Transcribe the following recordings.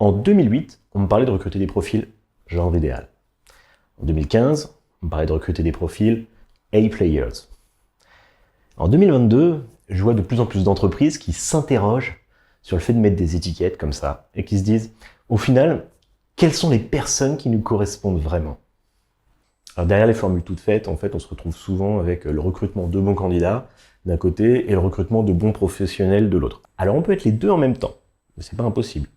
En 2008, on me parlait de recruter des profils genre idéal. En 2015, on me parlait de recruter des profils A-players. En 2022, je vois de plus en plus d'entreprises qui s'interrogent sur le fait de mettre des étiquettes comme ça et qui se disent, au final, quelles sont les personnes qui nous correspondent vraiment? Alors derrière les formules toutes faites, en fait, on se retrouve souvent avec le recrutement de bons candidats d'un côté et le recrutement de bons professionnels de l'autre. Alors on peut être les deux en même temps, mais c'est pas impossible.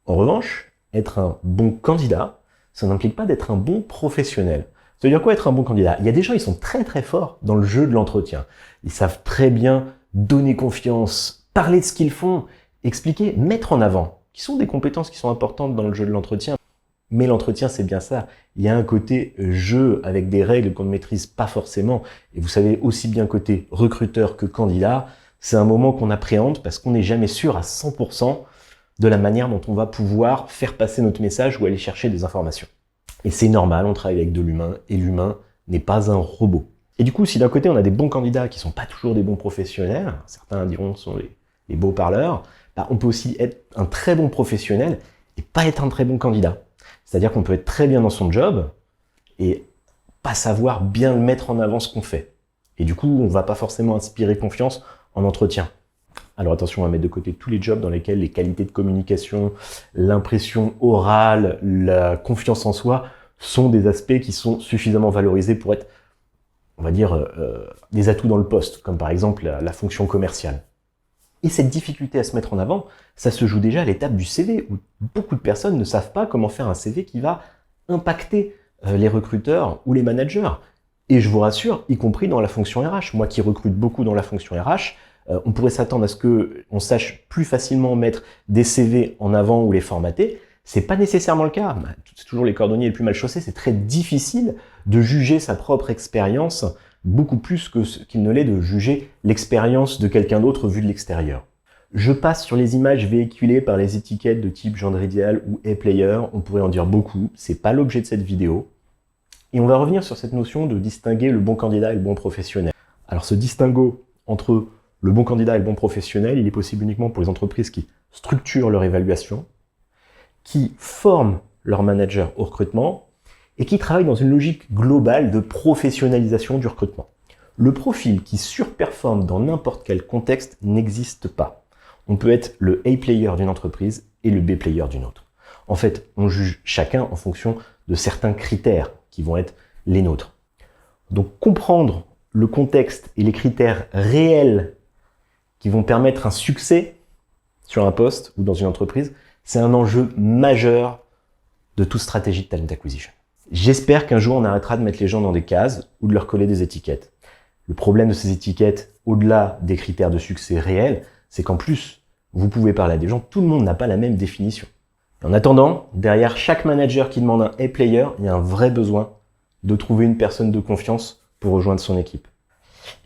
En revanche, être un bon candidat, ça n'implique pas d'être un bon professionnel. Ça veut dire quoi être un bon candidat? Il y a des gens, ils sont très très forts dans le jeu de l'entretien. Ils savent très bien donner confiance, parler de ce qu'ils font, expliquer, mettre en avant, qui sont des compétences qui sont importantes dans le jeu de l'entretien. Mais l'entretien, c'est bien ça. Il y a un côté jeu avec des règles qu'on ne maîtrise pas forcément. Et vous savez, aussi bien côté recruteur que candidat, c'est un moment qu'on appréhende parce qu'on n'est jamais sûr à 100% de la manière dont on va pouvoir faire passer notre message ou aller chercher des informations. Et c'est normal, on travaille avec de l'humain, et l'humain n'est pas un robot. Et du coup, si d'un côté on a des bons candidats qui sont pas toujours des bons professionnels, certains diront sont les beaux parleurs, bah, on peut aussi être un très bon professionnel et pas être un très bon candidat. C'est-à-dire qu'on peut être très bien dans son job et pas savoir bien le mettre en avant ce qu'on fait. Et du coup, on va pas forcément inspirer confiance en entretien. Alors attention, on va mettre de côté tous les jobs dans lesquels les qualités de communication, l'impression orale, la confiance en soi sont des aspects qui sont suffisamment valorisés pour être, on va dire, des atouts dans le poste, comme par exemple la fonction commerciale. Et cette difficulté à se mettre en avant, ça se joue déjà à l'étape du CV, où beaucoup de personnes ne savent pas comment faire un CV qui va impacter les recruteurs ou les managers. Et je vous rassure, y compris dans la fonction RH. Moi qui recrute beaucoup dans la fonction RH, on pourrait s'attendre à ce qu'on sache plus facilement mettre des CV en avant ou les formater. C'est pas nécessairement le cas. C'est toujours les cordonniers les plus mal chaussés. C'est très difficile de juger sa propre expérience, beaucoup plus qu'il ne l'est de juger l'expérience de quelqu'un d'autre vue de l'extérieur. Je passe sur les images véhiculées par les étiquettes de type gendre idéal ou A-player. On pourrait en dire beaucoup. C'est pas l'objet de cette vidéo. Et on va revenir sur cette notion de distinguer le bon candidat et le bon professionnel. Alors ce distinguo entre le bon candidat et le bon professionnel, il est possible uniquement pour les entreprises qui structurent leur évaluation, qui forment leurs managers au recrutement et qui travaillent dans une logique globale de professionnalisation du recrutement. Le profil qui surperforme dans n'importe quel contexte n'existe pas. On peut être le A-player d'une entreprise et le B-player d'une autre. En fait, on juge chacun en fonction de certains critères qui vont être les nôtres. Donc comprendre le contexte et les critères réels qui vont permettre un succès sur un poste ou dans une entreprise, c'est un enjeu majeur de toute stratégie de talent acquisition. J'espère qu'un jour on arrêtera de mettre les gens dans des cases ou de leur coller des étiquettes. Le problème de ces étiquettes, au-delà des critères de succès réels, c'est qu'en plus, vous pouvez parler à des gens, tout le monde n'a pas la même définition. En attendant, derrière chaque manager qui demande un A-player, il y a un vrai besoin de trouver une personne de confiance pour rejoindre son équipe.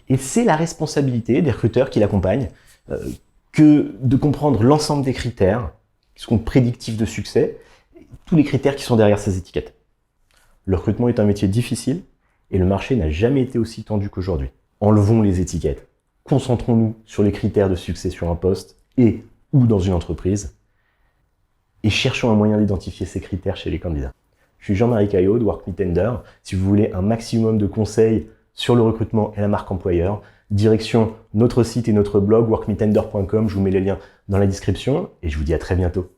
Et c'est la responsabilité des recruteurs qui l'accompagnent que de comprendre l'ensemble des critères qui sont prédictifs de succès, tous les critères qui sont derrière ces étiquettes. Le recrutement est un métier difficile et le marché n'a jamais été aussi tendu qu'aujourd'hui. Enlevons les étiquettes. Concentrons-nous sur les critères de succès sur un poste et ou dans une entreprise et cherchons un moyen d'identifier ces critères chez les candidats. Je suis Jean-Marie Caillot de WorkMeTender. Si vous voulez un maximum de conseils sur le recrutement et la marque employeur, direction notre site et notre blog workmetender.com. Je vous mets les liens dans la description et je vous dis à très bientôt.